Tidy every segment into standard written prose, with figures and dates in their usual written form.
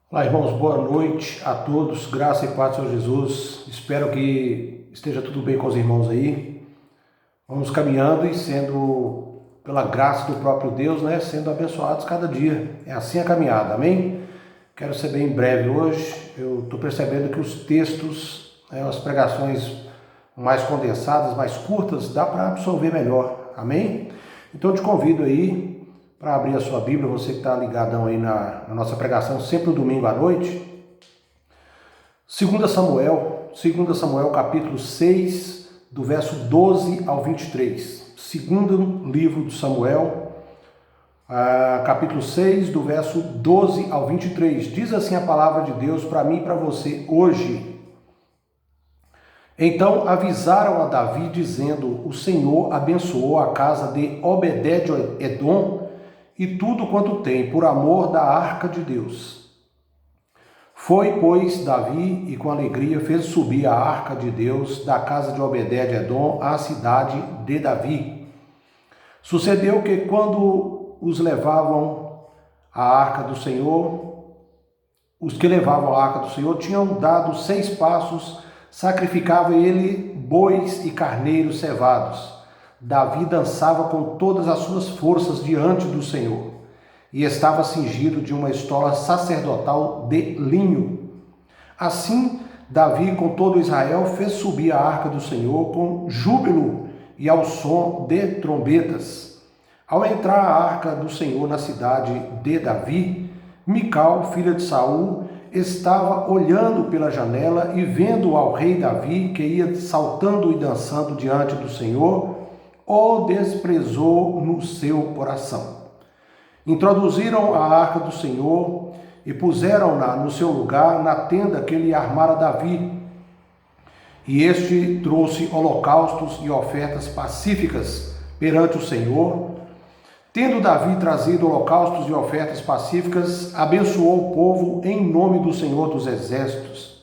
Olá, irmãos, boa noite a todos, graça e paz do Senhor Jesus. Espero que esteja tudo bem com os irmãos aí. Vamos caminhando e sendo, pela graça do próprio Deus, sendo abençoados cada dia. É assim a caminhada, amém? Quero ser bem breve hoje. Eu estou percebendo que os textos, as pregações mais condensadas, mais curtas, dá para absorver melhor, amém? Então eu te convido aí para abrir a sua Bíblia, você que está ligadão aí na nossa pregação, sempre no domingo à noite. 2 Samuel capítulo 6, do verso 12 ao 23. Segundo livro de Samuel, capítulo 6, do verso 12 ao 23. Diz assim a palavra de Deus para mim e para você hoje. Então avisaram a Davi, dizendo: O Senhor abençoou a casa de Obed-edom e tudo quanto tem, por amor da arca de Deus. Foi, pois, Davi, e com alegria fez subir a arca de Deus da casa de Obed-edom à cidade de Davi. Sucedeu que, quando os que levavam a arca do Senhor tinham dado 6 passos, sacrificava ele bois e carneiros cevados. Davi dançava com todas as suas forças diante do Senhor, e estava cingido de uma estola sacerdotal de linho. Assim, Davi com todo Israel fez subir a arca do Senhor com júbilo e ao som de trombetas. Ao entrar a arca do Senhor na cidade de Davi, Mical, filha de Saul, estava olhando pela janela e vendo ao rei Davi, que ia saltando e dançando diante do Senhor, o desprezou no seu coração. Introduziram a arca do Senhor e puseram-na no seu lugar na tenda que lhe armara Davi. E este trouxe holocaustos e ofertas pacíficas perante o Senhor. Tendo Davi trazido holocaustos e ofertas pacíficas, abençoou o povo em nome do Senhor dos Exércitos,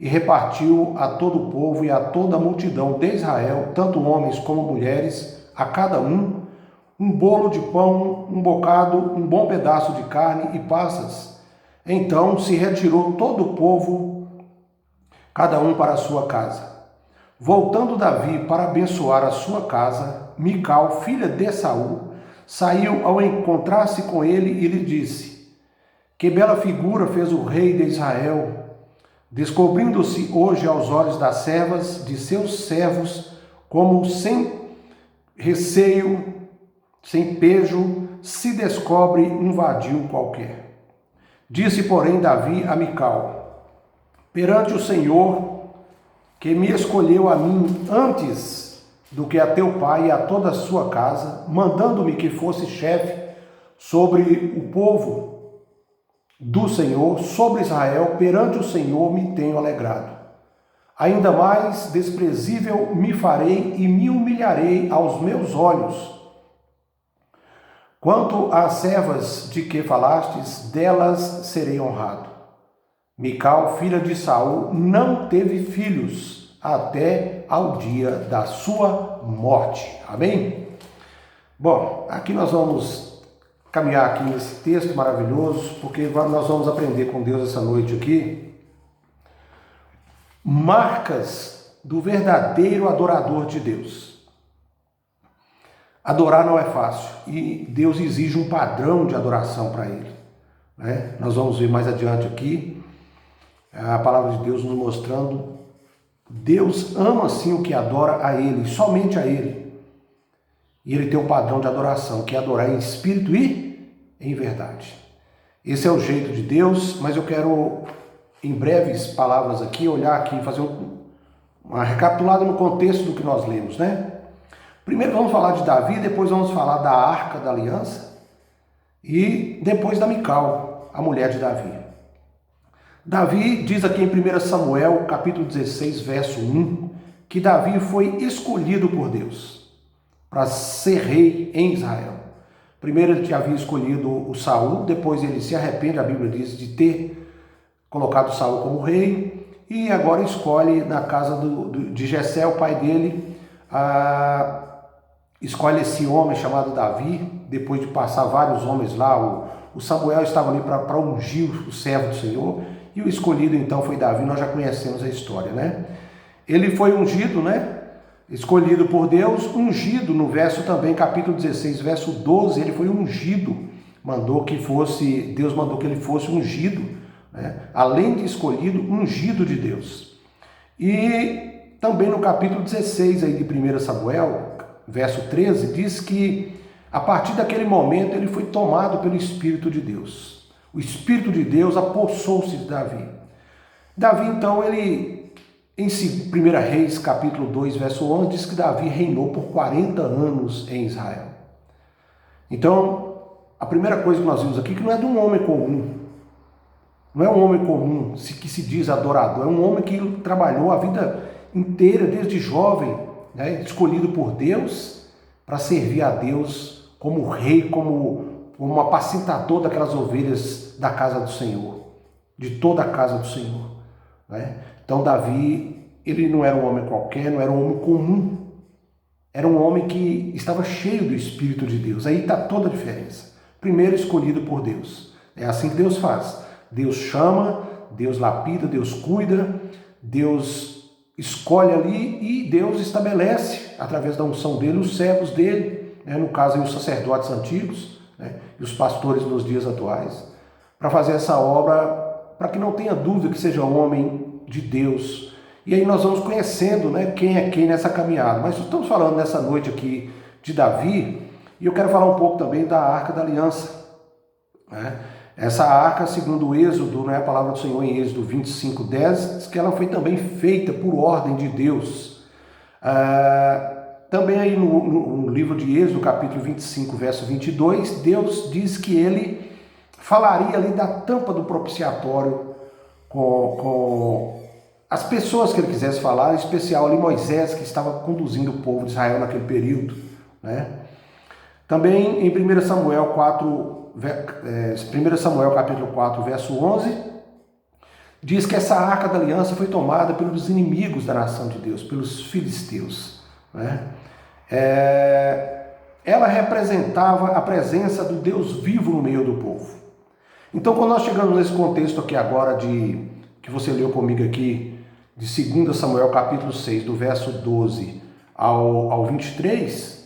e repartiu a todo o povo e a toda a multidão de Israel, tanto homens como mulheres, a cada um bolo de pão, um bocado, um bom pedaço de carne e passas. Então se retirou todo o povo, cada um para a sua casa. Voltando Davi para abençoar a sua casa, Mical, filha de Saul, saiu ao encontrar-se com ele e lhe disse: Que bela figura fez o rei de Israel, descobrindo-se hoje aos olhos das servas de seus servos, como sem receio, sem pejo, se descobre um vadio qualquer. Disse, porém, Davi a Mical: Perante o Senhor, que me escolheu a mim antes do que a teu pai e a toda a sua casa, mandando-me que fosse chefe sobre o povo do Senhor, sobre Israel, perante o Senhor me tenho alegrado. Ainda mais desprezível me farei e me humilharei aos meus olhos. Quanto às servas de que falastes, delas serei honrado. Mical, filha de Saul, não teve filhos até ao dia da sua morte. Amém? Bom, aqui nós vamos caminhar aqui nesse texto maravilhoso, porque nós vamos aprender com Deus essa noite aqui marcas do verdadeiro adorador de Deus. Adorar não é fácil e Deus exige um padrão de adoração para Ele. Nós vamos ver mais adiante aqui a palavra de Deus nos mostrando Deus ama sim o que adora a Ele, somente a Ele. E Ele tem um padrão de adoração, que é adorar em espírito e em verdade. Esse é o jeito de Deus, mas eu quero, em breves palavras aqui, olhar aqui, fazer uma recapitulada no contexto do que nós lemos, Primeiro vamos falar de Davi, depois vamos falar da Arca da Aliança e depois da Mical, a mulher de Davi. Davi diz aqui em 1 Samuel, capítulo 16, verso 1, que Davi foi escolhido por Deus para ser rei em Israel. Primeiro ele havia escolhido o Saul, depois ele se arrepende, a Bíblia diz, de ter colocado Saul como rei, e agora escolhe na casa de Jessé, o pai dele, escolhe esse homem chamado Davi, depois de passar vários homens lá, o Samuel estava ali para ungir o servo do Senhor, e o escolhido então foi Davi. Nós já conhecemos a história, né? Ele foi ungido, né? Escolhido por Deus, ungido no verso também, capítulo 16, verso 12, ele foi ungido, Deus mandou que ele fosse ungido, né? Além de escolhido, ungido de Deus. E também no capítulo 16 aí de 1 Samuel, verso 13, diz que a partir daquele momento ele foi tomado pelo Espírito de Deus. O Espírito de Deus apossou-se de Davi. Davi então, ele, em 1 Reis, capítulo 2, verso 11, diz que Davi reinou por 40 anos em Israel. Então, a primeira coisa que nós vimos aqui é que não é de um homem comum. Não é um homem comum que se diz adorador, é um homem que trabalhou a vida inteira, desde jovem, né, escolhido por Deus para servir a Deus como rei, como um apacentador daquelas ovelhas da casa do Senhor, de toda a casa do Senhor, né? Então Davi, ele não era um homem qualquer, não era um homem comum, era um homem que estava cheio do Espírito de Deus. Aí está toda a diferença. Primeiro, escolhido por Deus. É assim que Deus faz. Deus chama, Deus lapida, Deus cuida, Deus escolhe ali e Deus estabelece, através da unção dele, os servos dele, né? No caso aí, os sacerdotes antigos, né? E os pastores nos dias atuais, para fazer essa obra, para que não tenha dúvida que seja homem de Deus. E aí nós vamos conhecendo, né, quem é quem nessa caminhada. Mas estamos falando nessa noite aqui de Davi, e eu quero falar um pouco também da Arca da Aliança, né? Essa arca, segundo o Êxodo, né, a palavra do Senhor em Êxodo 25:10, diz que ela foi também feita por ordem de Deus. Também aí no livro de Êxodo, capítulo 25, verso 22, Deus diz que ele falaria ali da tampa do propiciatório com as pessoas que ele quisesse falar, em especial ali Moisés, que estava conduzindo o povo de Israel naquele período, né? Também em 1 Samuel capítulo 4, verso 11, diz que essa arca da aliança foi tomada pelos inimigos da nação de Deus, pelos filisteus, né? Ela representava a presença do Deus vivo no meio do povo. Então, quando nós chegamos nesse contexto aqui agora, que você leu comigo aqui, de 2 Samuel capítulo 6, do verso 12 ao 23,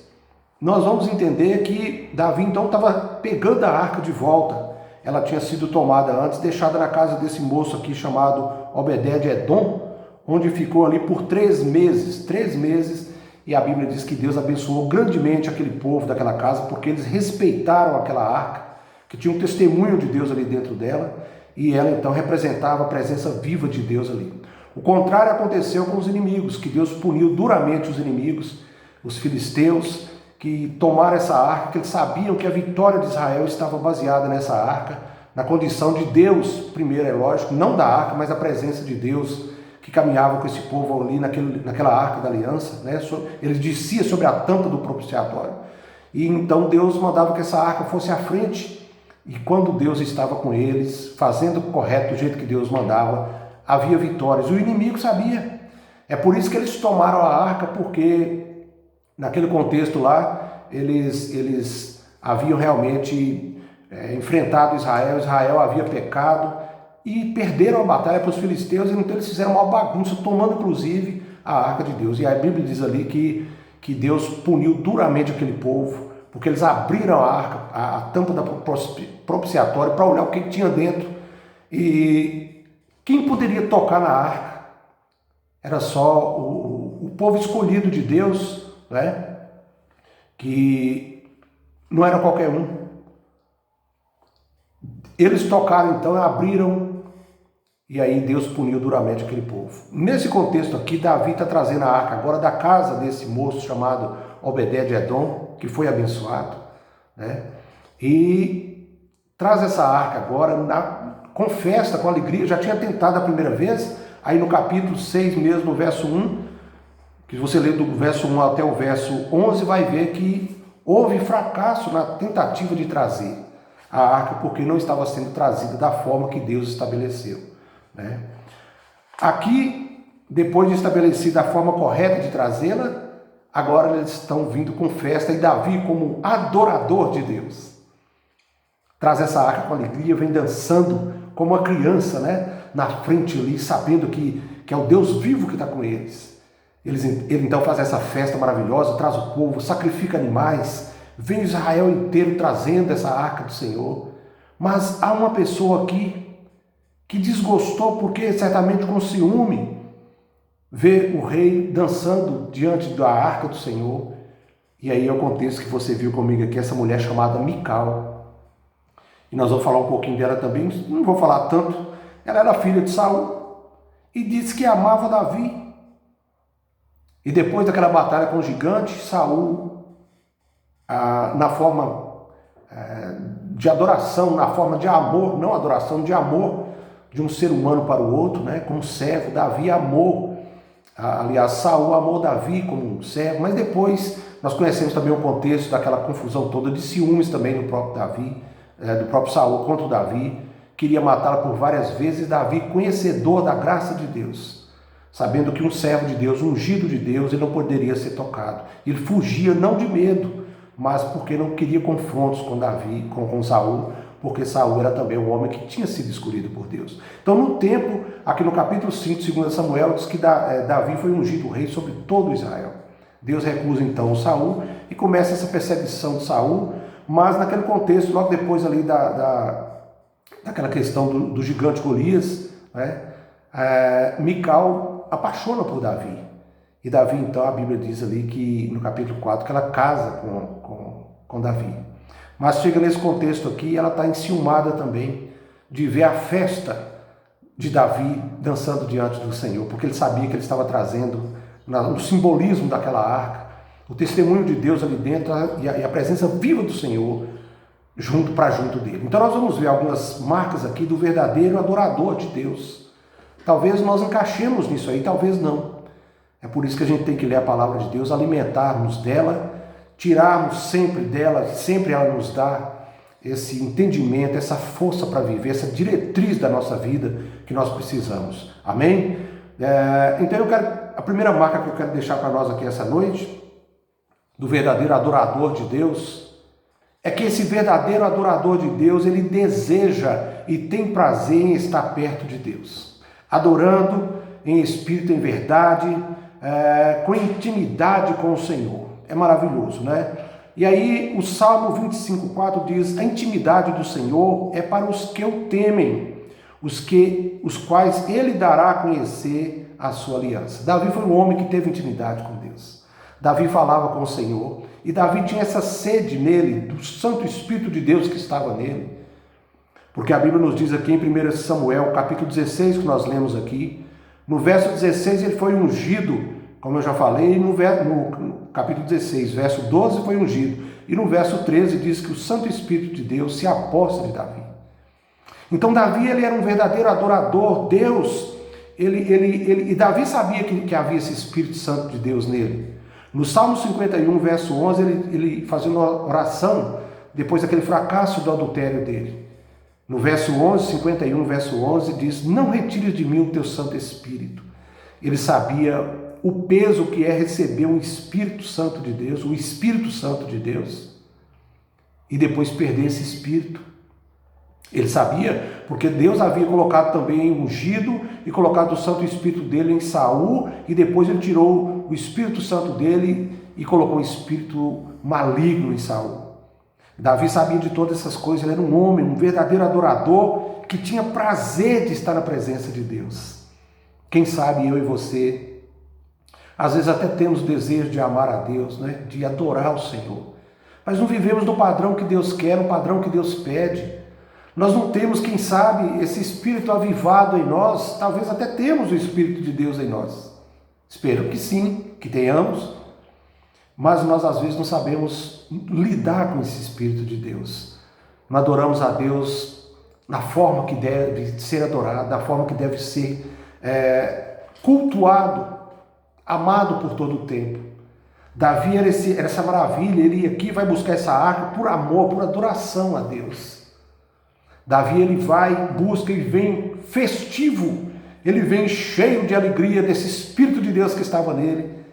nós vamos entender que Davi então estava pegando a arca de volta. Ela tinha sido tomada antes, deixada na casa desse moço aqui chamado Obed-edom, onde ficou ali por 3 meses. 3 meses, e a Bíblia diz que Deus abençoou grandemente aquele povo daquela casa, porque eles respeitaram aquela arca, que tinha um testemunho de Deus ali dentro dela, e ela então representava a presença viva de Deus ali. O contrário aconteceu com os inimigos, que Deus puniu duramente os inimigos, os filisteus, que tomaram essa arca, que eles sabiam que a vitória de Israel estava baseada nessa arca, na condição de Deus, primeiro é lógico, não da arca, mas a presença de Deus que caminhava com esse povo ali naquela arca da aliança, né? Ele descia sobre a tampa do propiciatório, e então Deus mandava que essa arca fosse à frente, e quando Deus estava com eles, fazendo o correto do jeito que Deus mandava, havia vitórias. O inimigo sabia. É por isso que eles tomaram a arca, porque naquele contexto lá, eles haviam realmente enfrentado Israel. Israel havia pecado e perderam a batalha para os filisteus, e então eles fizeram uma bagunça, tomando inclusive a arca de Deus. E a Bíblia diz ali que Deus puniu duramente aquele povo, porque eles abriram a arca, a tampa da propiciatória, para olhar o que tinha dentro. E quem poderia tocar na arca era só o povo escolhido de Deus, né? Que não era qualquer um. Eles tocaram então, abriram, e aí Deus puniu duramente aquele povo. Nesse contexto aqui, Davi está trazendo a arca agora da casa desse moço chamado Obed-edom, que foi abençoado, né? E traz essa arca agora com festa, com alegria. Já tinha tentado a primeira vez, aí no capítulo 6 mesmo, no verso 1, que você lê do verso 1 até o verso 11, vai ver que houve fracasso na tentativa de trazer a arca, porque não estava sendo trazida da forma que Deus estabeleceu, né? Aqui, depois de estabelecida a forma correta de trazê-la, agora eles estão vindo com festa, e Davi, como adorador de Deus, traz essa arca com alegria, vem dançando como uma criança, né? Na frente ali, sabendo que é o Deus vivo que está com eles. Ele então faz essa festa maravilhosa, traz o povo, sacrifica animais, vem Israel inteiro trazendo essa arca do Senhor. Mas há uma pessoa aqui que desgostou, porque certamente com ciúme, vê o rei dançando diante da arca do Senhor. E aí é o contexto que você viu comigo aqui, essa mulher chamada Mical. E nós vamos falar um pouquinho dela também, não vou falar tanto. Ela era filha de Saul e disse que amava Davi. E depois daquela batalha com o gigante, Saul, na forma de adoração, na forma de amor, não adoração, de amor de um ser humano para o outro, né? Como servo, Davi amou, aliás, Saul amou Davi como um servo, mas depois nós conhecemos também o contexto daquela confusão toda de ciúmes também do próprio Davi, do próprio Saul contra o Davi, queria matá-lo por várias vezes. Davi, conhecedor da graça de Deus, sabendo que um servo de Deus, ungido de Deus, ele não poderia ser tocado. Ele fugia não de medo, mas porque não queria confrontos com Davi, com Saul, porque Saul era também um homem que tinha sido escolhido por Deus. Então, no tempo, aqui no capítulo 5 de 2 Samuel, diz que Davi foi ungido rei sobre todo Israel. Deus recusa então o Saul e começa essa perseguição de Saul, mas naquele contexto, logo depois ali daquela questão do gigante Golias, né, Mical apaixona por Davi. E Davi, então, a Bíblia diz ali que no capítulo 4 que ela casa com Davi. Mas chega nesse contexto aqui, ela está enciumada também de ver a festa de Davi dançando diante do Senhor, porque ele sabia que ele estava trazendo no simbolismo daquela arca o testemunho de Deus ali dentro e a presença viva do Senhor junto dele. Então nós vamos ver algumas marcas aqui do verdadeiro adorador de Deus. Talvez nós encaixemos nisso aí, talvez não. É por isso que a gente tem que ler a palavra de Deus, alimentarmos dela, tirarmos sempre dela, sempre ela nos dá esse entendimento, essa força para viver, essa diretriz da nossa vida que nós precisamos. Amém? Então a primeira marca que eu quero deixar para nós aqui essa noite, do verdadeiro adorador de Deus, é que esse verdadeiro adorador de Deus, ele deseja e tem prazer em estar perto de Deus, adorando em espírito e em verdade, com intimidade com o Senhor. É maravilhoso, né? E aí o Salmo 25:4 diz: a intimidade do Senhor é para os que o temem, os quais ele dará a conhecer a sua aliança. Davi foi um homem que teve intimidade com Deus. Davi falava com o Senhor, e Davi tinha essa sede nele, do Santo Espírito de Deus que estava nele. Porque a Bíblia nos diz aqui em 1 Samuel, capítulo 16, que nós lemos aqui, no verso 16 ele foi ungido, como eu já falei, no capítulo 16, verso 12 foi ungido, e no verso 13 diz que o Santo Espírito de Deus se aposta de Davi. Então Davi, ele era um verdadeiro adorador. Deus, e Davi sabia que havia esse Espírito Santo de Deus nele. No Salmo 51, verso 11, ele fazia uma oração depois daquele fracasso do adultério dele. No verso 11, 51, verso 11, diz: não retires de mim o teu Santo Espírito. Ele sabia o peso que é receber o Espírito Santo de Deus, o Espírito Santo de Deus, e depois perder esse Espírito. Ele sabia, porque Deus havia colocado também ungido e colocado o Santo Espírito dele em Saul, e depois ele tirou o Espírito Santo dele e colocou um espírito maligno em Saul. Davi sabia de todas essas coisas, ele era um homem, um verdadeiro adorador, que tinha prazer de estar na presença de Deus. Quem sabe eu e você, às vezes até temos desejo de amar a Deus, né? De adorar o Senhor, mas não vivemos no padrão que Deus quer, no padrão que Deus pede. Nós não temos, quem sabe, esse Espírito avivado em nós. Talvez até temos o Espírito de Deus em nós. Espero que sim, que tenhamos. Mas nós às vezes não sabemos lidar com esse Espírito de Deus. Não adoramos a Deus na forma que deve ser adorado, da forma que deve ser cultuado, amado por todo o tempo. Davi era essa maravilha, ele ia aqui, vai buscar essa arca por amor, por adoração a Deus. Davi, ele vai, busca e vem festivo, ele vem cheio de alegria desse Espírito de Deus que estava nele,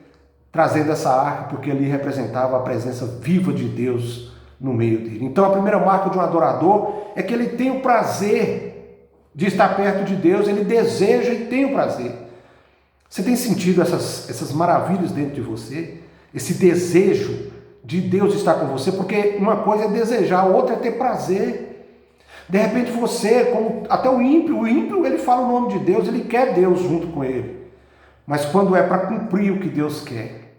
trazendo essa arca, porque ali representava a presença viva de Deus no meio dele. Então a primeira marca de um adorador é que ele tem o prazer de estar perto de Deus, ele deseja e tem o prazer. Você tem sentido essas maravilhas dentro de você? Esse desejo de Deus estar com você? Porque uma coisa é desejar, a outra é ter prazer. De repente você, como até o ímpio ele fala o nome de Deus, ele quer Deus junto com ele. Mas quando é para cumprir o que Deus quer,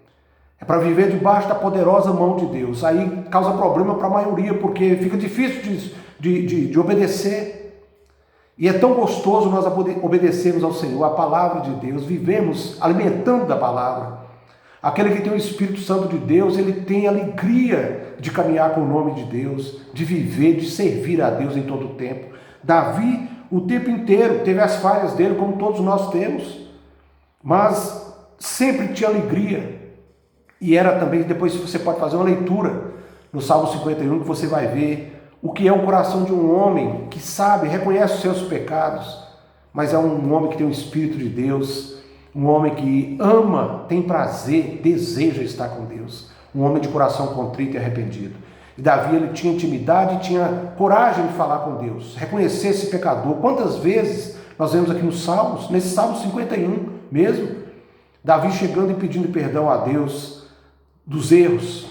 é para viver debaixo da poderosa mão de Deus, aí causa problema para a maioria, porque fica difícil de obedecer. E é tão gostoso nós obedecermos ao Senhor, a palavra de Deus, vivemos alimentando da palavra. Aquele que tem o Espírito Santo de Deus, ele tem alegria de caminhar com o nome de Deus, de viver, de servir a Deus em todo o tempo. Davi, o tempo inteiro, teve as falhas dele, como todos nós temos, mas sempre tinha alegria. E era também, depois você pode fazer uma leitura no Salmo 51, que você vai ver o que é o coração de um homem que sabe, reconhece os seus pecados, mas é um homem que tem o Espírito de Deus, um homem que ama, tem prazer, deseja estar com Deus, um homem de coração contrito e arrependido. E Davi, ele tinha intimidade e tinha coragem de falar com Deus, reconhecer esse pecador. Quantas vezes nós vemos aqui nos Salmos, nesse Salmo 51 mesmo, Davi chegando e pedindo perdão a Deus dos erros,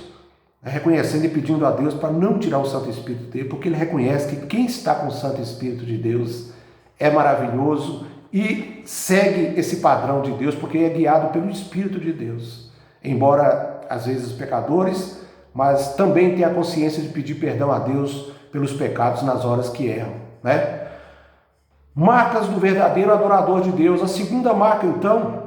reconhecendo e pedindo a Deus para não tirar o Santo Espírito dele, porque ele reconhece que quem está com o Santo Espírito de Deus é maravilhoso e segue esse padrão de Deus, porque é guiado pelo Espírito de Deus. Embora, às vezes, pecadores, mas também tem a consciência de pedir perdão a Deus pelos pecados nas horas que erram, né? Marcas do verdadeiro adorador de Deus. A segunda marca, então,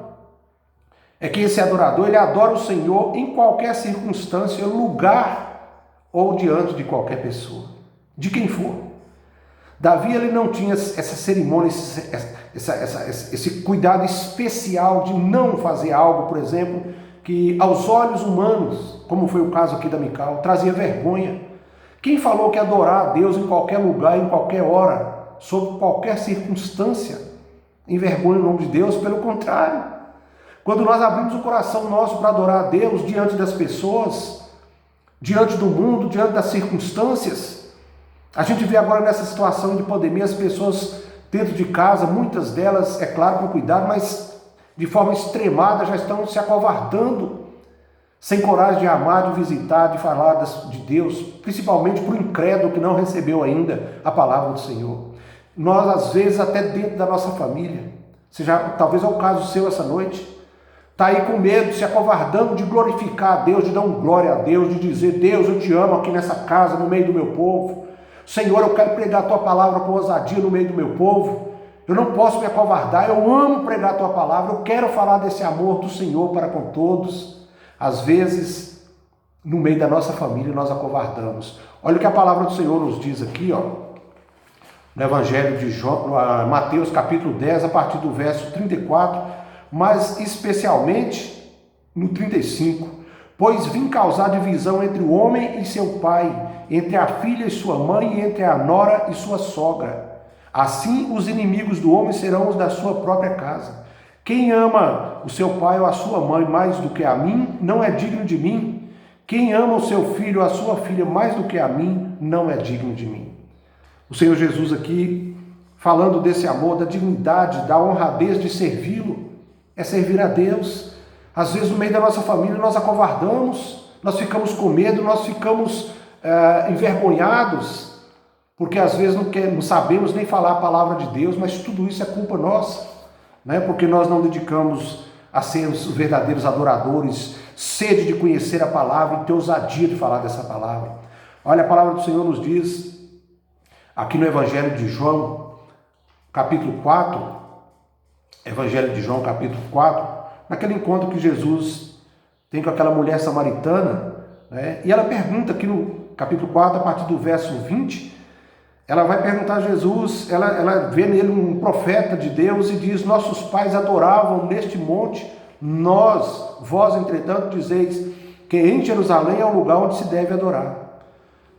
é que esse adorador, ele adora o Senhor em qualquer circunstância, lugar ou diante de qualquer pessoa, de quem for. Davi, ele não tinha essa cerimônia, esse cuidado especial de não fazer algo, por exemplo, que aos olhos humanos, como foi o caso aqui da Mical, trazia vergonha. Quem falou que adorar a Deus em qualquer lugar, em qualquer hora, sob qualquer circunstância, envergonha o nome de Deus? Pelo contrário. Quando nós abrimos o coração nosso para adorar a Deus diante das pessoas, diante do mundo, diante das circunstâncias, a gente vê agora nessa situação de pandemia as pessoas dentro de casa, muitas delas, é claro, com cuidado, mas de forma extremada já estão se acovardando, sem coragem de amar, de visitar, de falar de Deus, principalmente para o incrédulo que não recebeu ainda a palavra do Senhor. Nós, às vezes, até dentro da nossa família, talvez é o caso seu essa noite, está aí com medo, se acovardando de glorificar a Deus, de dar um glória a Deus, de dizer: Deus, eu te amo aqui nessa casa, no meio do meu povo. Senhor, eu quero pregar a tua palavra com ousadia no meio do meu povo. Eu não posso me acovardar, eu amo pregar a tua palavra, eu quero falar desse amor do Senhor para com todos. Às vezes, no meio da nossa família, nós acovardamos. Olha o que a palavra do Senhor nos diz aqui, no Evangelho de João, Mateus capítulo 10, a partir do verso 34, mas especialmente no 35. Pois vim causar divisão entre o homem e seu pai, entre a filha e sua mãe, e entre a nora e sua sogra. Assim os inimigos do homem serão os da sua própria casa. Quem ama o seu pai ou a sua mãe mais do que a mim, não é digno de mim. Quem ama o seu filho ou a sua filha mais do que a mim, não é digno de mim. O Senhor Jesus aqui, falando desse amor, da dignidade, da honradez de servi-lo, é servir a Deus. Às vezes no meio da nossa família nós acovardamos, nós ficamos com medo, nós ficamos envergonhados, porque às vezes não sabemos nem falar a palavra de Deus, mas tudo isso é culpa nossa, né? Porque nós não dedicamos a ser os verdadeiros adoradores, sede de conhecer a palavra e ter ousadia de falar dessa palavra. Olha, a palavra do Senhor nos diz, aqui no Evangelho de João, capítulo 4, Evangelho de João, capítulo 4, naquele encontro que Jesus tem com aquela mulher samaritana, né? E ela pergunta aqui no capítulo 4, a partir do verso 20, ela vai perguntar a Jesus, ela vê nele um profeta de Deus e diz: nossos pais adoravam neste monte, vós, entretanto, dizeis que em Jerusalém é o lugar onde se deve adorar.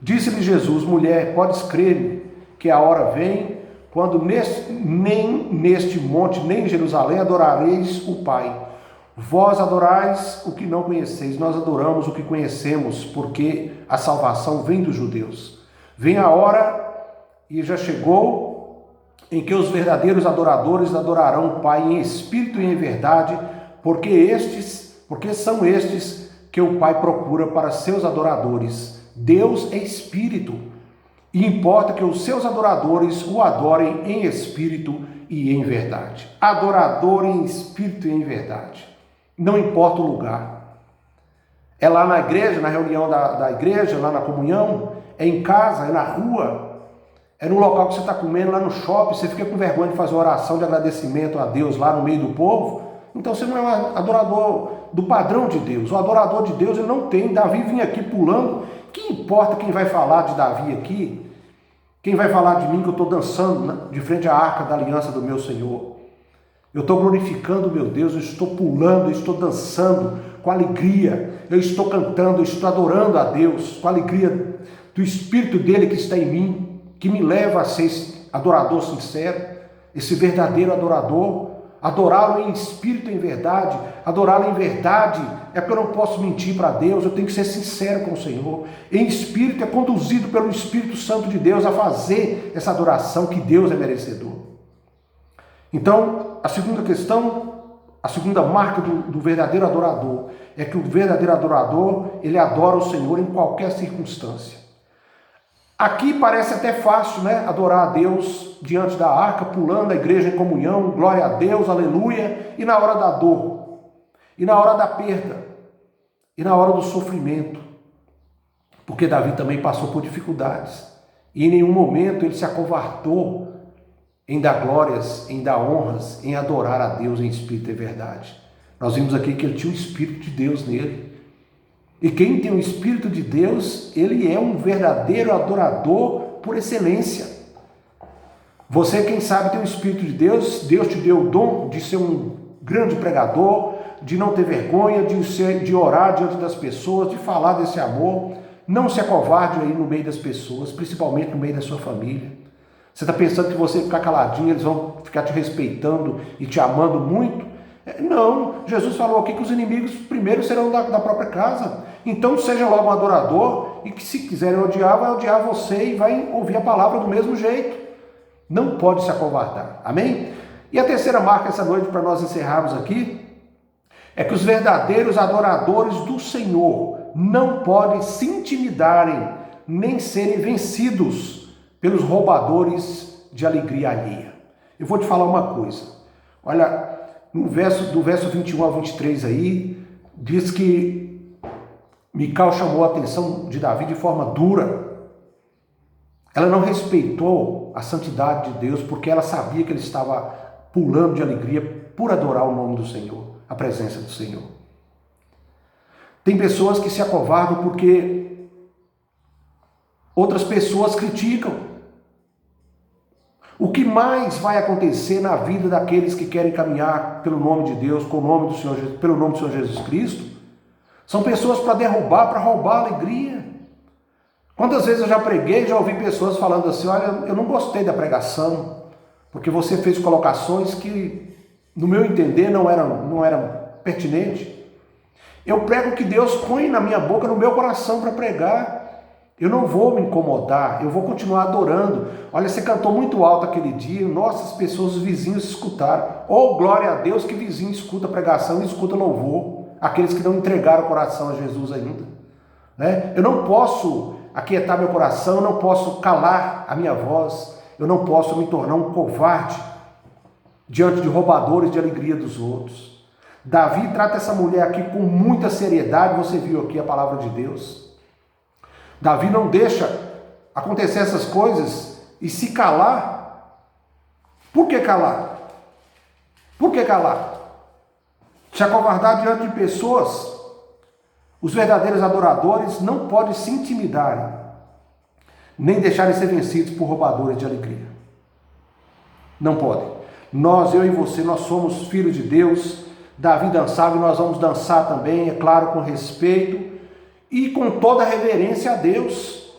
Disse-lhe Jesus: mulher, podes crer-me que a hora vem, quando nem neste monte, nem em Jerusalém adorareis o Pai. Vós adorais o que não conheceis, nós adoramos o que conhecemos, porque a salvação vem dos judeus. Vem a hora, e já chegou, em que os verdadeiros adoradores adorarão o Pai em espírito e em verdade, porque são estes que o Pai procura para seus adoradores. Deus é espírito, e importa que os seus adoradores o adorem em espírito e em verdade. Adorador em espírito e em verdade. Não importa o lugar. É lá na igreja, na reunião da igreja, lá na comunhão, é em casa, é na rua, é no local que você está comendo, lá no shopping, você fica com vergonha de fazer uma oração de agradecimento a Deus lá no meio do povo. Então você não é um adorador do padrão de Deus. O adorador de Deus ele não tem. Davi vinha aqui pulando. Que importa quem vai falar de Davi aqui? Quem vai falar de mim que eu estou dançando de frente à arca da aliança do meu Senhor? Eu estou glorificando o meu Deus, eu estou pulando, eu estou dançando com alegria, eu estou cantando, eu estou adorando a Deus, com a alegria do Espírito dele que está em mim, que me leva a ser esse adorador sincero, esse verdadeiro adorador, adorá-lo em espírito e em verdade. Adorá-lo em verdade é porque eu não posso mentir para Deus, eu tenho que ser sincero com o Senhor. Em espírito é conduzido pelo Espírito Santo de Deus a fazer essa adoração que Deus é merecedor. Então, a segunda questão, a segunda marca do verdadeiro adorador é que o verdadeiro adorador, ele adora o Senhor em qualquer circunstância. Aqui parece até fácil, né? Adorar a Deus diante da arca, pulando a igreja em comunhão, glória a Deus, aleluia, e na hora da dor, e na hora da perda, e na hora do sofrimento, porque Davi também passou por dificuldades, e em nenhum momento ele se acovardou em dar glórias, em dar honras, em adorar a Deus em espírito e verdade. Nós vimos aqui que ele tinha o Espírito de Deus nele. E quem tem o Espírito de Deus, ele é um verdadeiro adorador por excelência. Você, quem sabe, tem o Espírito de Deus, Deus te deu o dom de ser um grande pregador, de não ter vergonha, de orar diante das pessoas, de falar desse amor. Não se acovarde aí no meio das pessoas, principalmente no meio da sua família. Você está pensando que você ficar caladinho, eles vão ficar te respeitando e te amando muito? Não, Jesus falou aqui que os inimigos primeiro serão da própria casa. Então seja logo um adorador e que se quiserem odiar, vai odiar você e vai ouvir a palavra do mesmo jeito. Não pode se acovardar, amém? E a terceira marca essa noite para nós encerrarmos aqui é que os verdadeiros adoradores do Senhor não podem se intimidarem nem serem vencidos pelos roubadores de alegria alheia. Eu vou te falar uma coisa. Olha, do verso 21 ao 23 aí, diz que Mical chamou a atenção de Davi de forma dura. Ela não respeitou a santidade de Deus porque ela sabia que ele estava pulando de alegria por adorar o nome do Senhor, a presença do Senhor. Tem pessoas que se acovardam porque outras pessoas criticam. O que mais vai acontecer na vida daqueles que querem caminhar pelo nome de Deus, com o nome do Senhor, pelo nome do Senhor Jesus Cristo? São pessoas para derrubar, para roubar a alegria. Quantas vezes eu já preguei, já ouvi pessoas falando assim, olha, eu não gostei da pregação, porque você fez colocações que, no meu entender, não eram pertinentes. Eu prego o que Deus põe na minha boca, no meu coração para pregar. Eu não vou me incomodar, eu vou continuar adorando. Olha, você cantou muito alto aquele dia, nossa, as pessoas, os vizinhos escutaram. Oh, glória a Deus que vizinho escuta a pregação e escuta louvor. Aqueles que não entregaram o coração a Jesus ainda. Né? Eu não posso aquietar meu coração, eu não posso calar a minha voz, eu não posso me tornar um covarde diante de roubadores de alegria dos outros. Davi trata essa mulher aqui com muita seriedade, você viu aqui a palavra de Deus. Davi não deixa acontecer essas coisas e se calar. Por que calar? Por que calar? Se acovardar diante de pessoas. Os verdadeiros adoradores não podem se intimidarem, nem deixarem ser vencidos por roubadores de alegria. Não podem. Nós, eu e você, nós somos filhos de Deus. Davi dançava e nós vamos dançar também, é claro, com respeito e com toda reverência a Deus.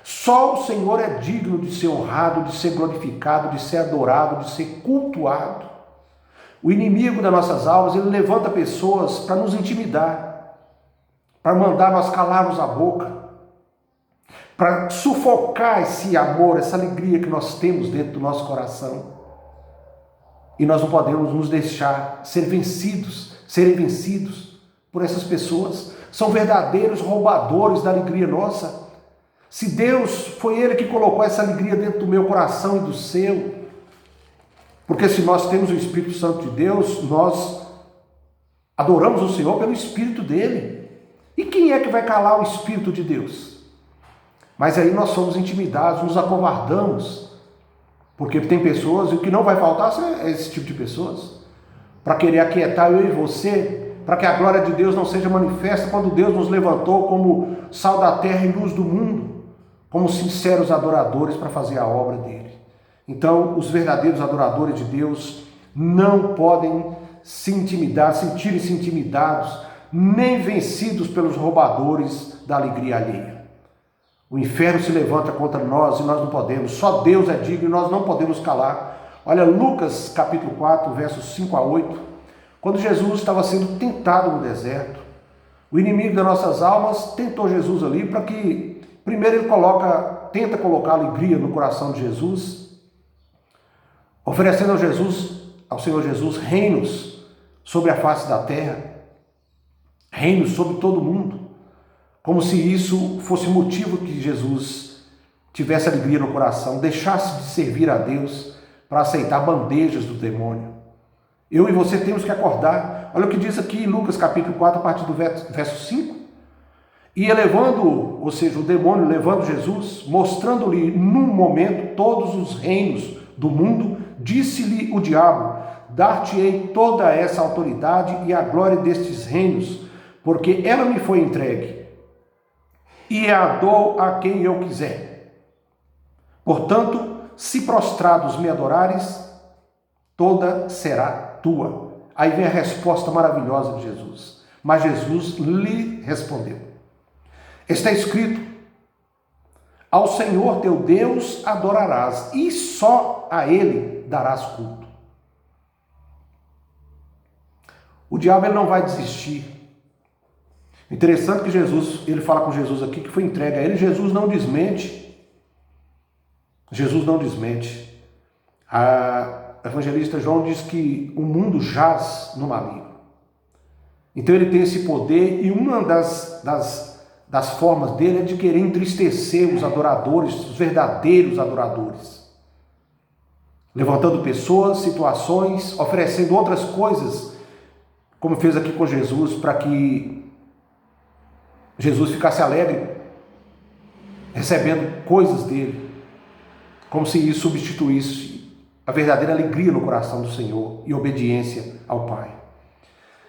Só o Senhor é digno de ser honrado, de ser glorificado, de ser adorado, de ser cultuado. O inimigo das nossas almas, ele levanta pessoas para nos intimidar, para mandar nós calarmos a boca, para sufocar esse amor, essa alegria que nós temos dentro do nosso coração. E nós não podemos nos deixar serem vencidos por essas pessoas. São verdadeiros roubadores da alegria nossa. Se Deus foi Ele que colocou essa alegria dentro do meu coração e do seu, porque se nós temos o Espírito Santo de Deus, nós adoramos o Senhor pelo Espírito dele. E quem é que vai calar o Espírito de Deus? Mas aí nós somos intimidados, nos acovardamos, porque tem pessoas, e o que não vai faltar é esse tipo de pessoas, para querer aquietar eu e você, para que a glória de Deus não seja manifesta quando Deus nos levantou como sal da terra e luz do mundo, como sinceros adoradores para fazer a obra dele. Então, os verdadeiros adoradores de Deus não podem sentirem-se intimidados, nem vencidos pelos roubadores da alegria alheia. O inferno se levanta contra nós e nós não podemos, só Deus é digno e nós não podemos calar. Olha Lucas capítulo 4, versos 5 a 8, quando Jesus estava sendo tentado no deserto, o inimigo das nossas almas tentou Jesus ali para que, primeiro ele tenta colocar alegria no coração de Jesus, oferecendo ao Senhor Jesus reinos sobre a face da terra, reinos sobre todo o mundo, como se isso fosse motivo que Jesus tivesse alegria no coração, deixasse de servir a Deus para aceitar bandejas do demônio. Eu e você temos que acordar. Olha o que diz aqui em Lucas capítulo 4, a partir do verso 5. E elevando, ou seja, o demônio levando Jesus, mostrando-lhe num momento todos os reinos do mundo, disse-lhe o diabo: dar-te-ei toda essa autoridade e a glória destes reinos, porque ela me foi entregue, e a dou a quem eu quiser. Portanto, se prostrados me adorares, toda será tua. Aí vem a resposta maravilhosa de Jesus. Mas Jesus lhe respondeu: está escrito, ao Senhor teu Deus adorarás, e só a Ele darás culto. O diabo ele não vai desistir. Interessante que ele fala com Jesus aqui, que foi entregue a ele, Jesus não desmente. Jesus não desmente. A evangelista João diz que o mundo jaz no maligno. Então ele tem esse poder, e uma das formas dele é de querer entristecer os adoradores, os verdadeiros adoradores. Levantando pessoas, situações, oferecendo outras coisas, como fez aqui com Jesus, para que Jesus ficasse alegre, recebendo coisas dele, como se isso substituísse a verdadeira alegria no coração do Senhor e obediência ao Pai.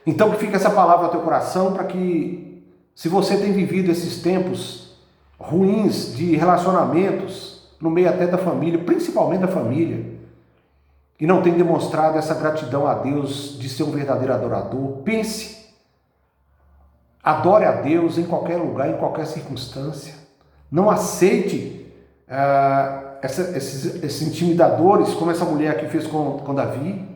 Então que fique essa palavra no teu coração, para que, se você tem vivido esses tempos ruins de relacionamentos, no meio até da família, principalmente da família, e não tem demonstrado essa gratidão a Deus de ser um verdadeiro adorador, pense. Adore a Deus em qualquer lugar, em qualquer circunstância. Não aceite esses intimidadores, como essa mulher aqui fez com Davi.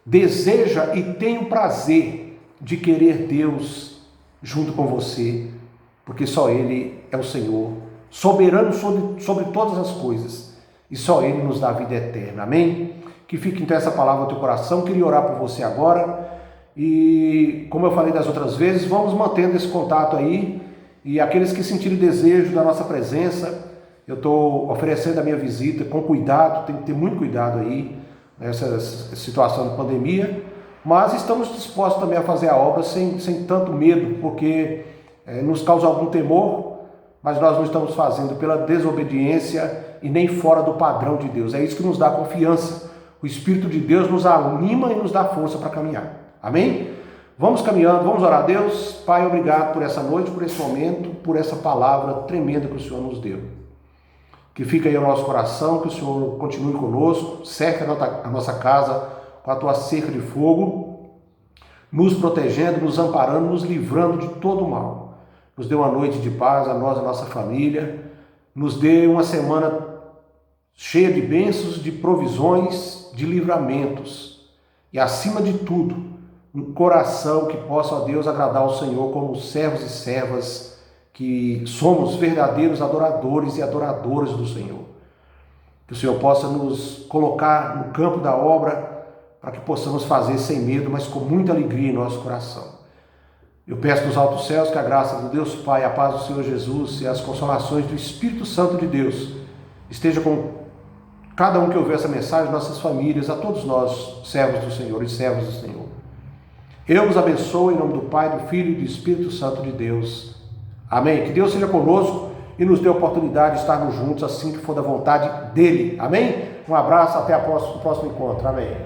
Deseja e tem o prazer de querer Deus junto com você, porque só Ele é o Senhor, soberano sobre todas as coisas, e só Ele nos dá a vida eterna. Amém? Que fique então essa palavra no teu coração. Queria orar por você agora. E como eu falei das outras vezes, vamos mantendo esse contato aí, e aqueles que sentirem desejo da nossa presença, eu estou oferecendo a minha visita com cuidado, tem que ter muito cuidado aí nessa situação de pandemia, mas estamos dispostos também a fazer a obra sem tanto medo, porque nos causa algum temor, mas nós não estamos fazendo pela desobediência e nem fora do padrão de Deus. É isso que nos dá confiança. O Espírito de Deus nos anima e nos dá força para caminhar. Amém? Vamos caminhando, vamos orar a Deus. Pai, obrigado por essa noite, por esse momento, por essa palavra tremenda que o Senhor nos deu. Que fique aí o nosso coração, que o Senhor continue conosco, cerque a nossa casa com a tua cerca de fogo, nos protegendo, nos amparando, nos livrando de todo o mal. Nos dê uma noite de paz a nós, a nossa família, nos dê uma semana cheia de bênçãos, de provisões, de livramentos. e, acima de tudo, um coração que possa, ó Deus, agradar ao Senhor como servos e servas que somos verdadeiros adoradores e adoradoras do Senhor. Que o Senhor possa nos colocar no campo da obra para que possamos fazer sem medo, mas com muita alegria em nosso coração. Eu peço nos altos céus que a graça do Deus Pai, a paz do Senhor Jesus e as consolações do Espírito Santo de Deus esteja com cada um que ouviu essa mensagem, nossas famílias, a todos nós, servos do Senhor e servos do Senhor. Eu vos abençoo em nome do Pai, do Filho e do Espírito Santo de Deus. Amém. Que Deus seja conosco e nos dê a oportunidade de estarmos juntos assim que for da vontade dele. Amém? Um abraço, até o próximo encontro. Amém.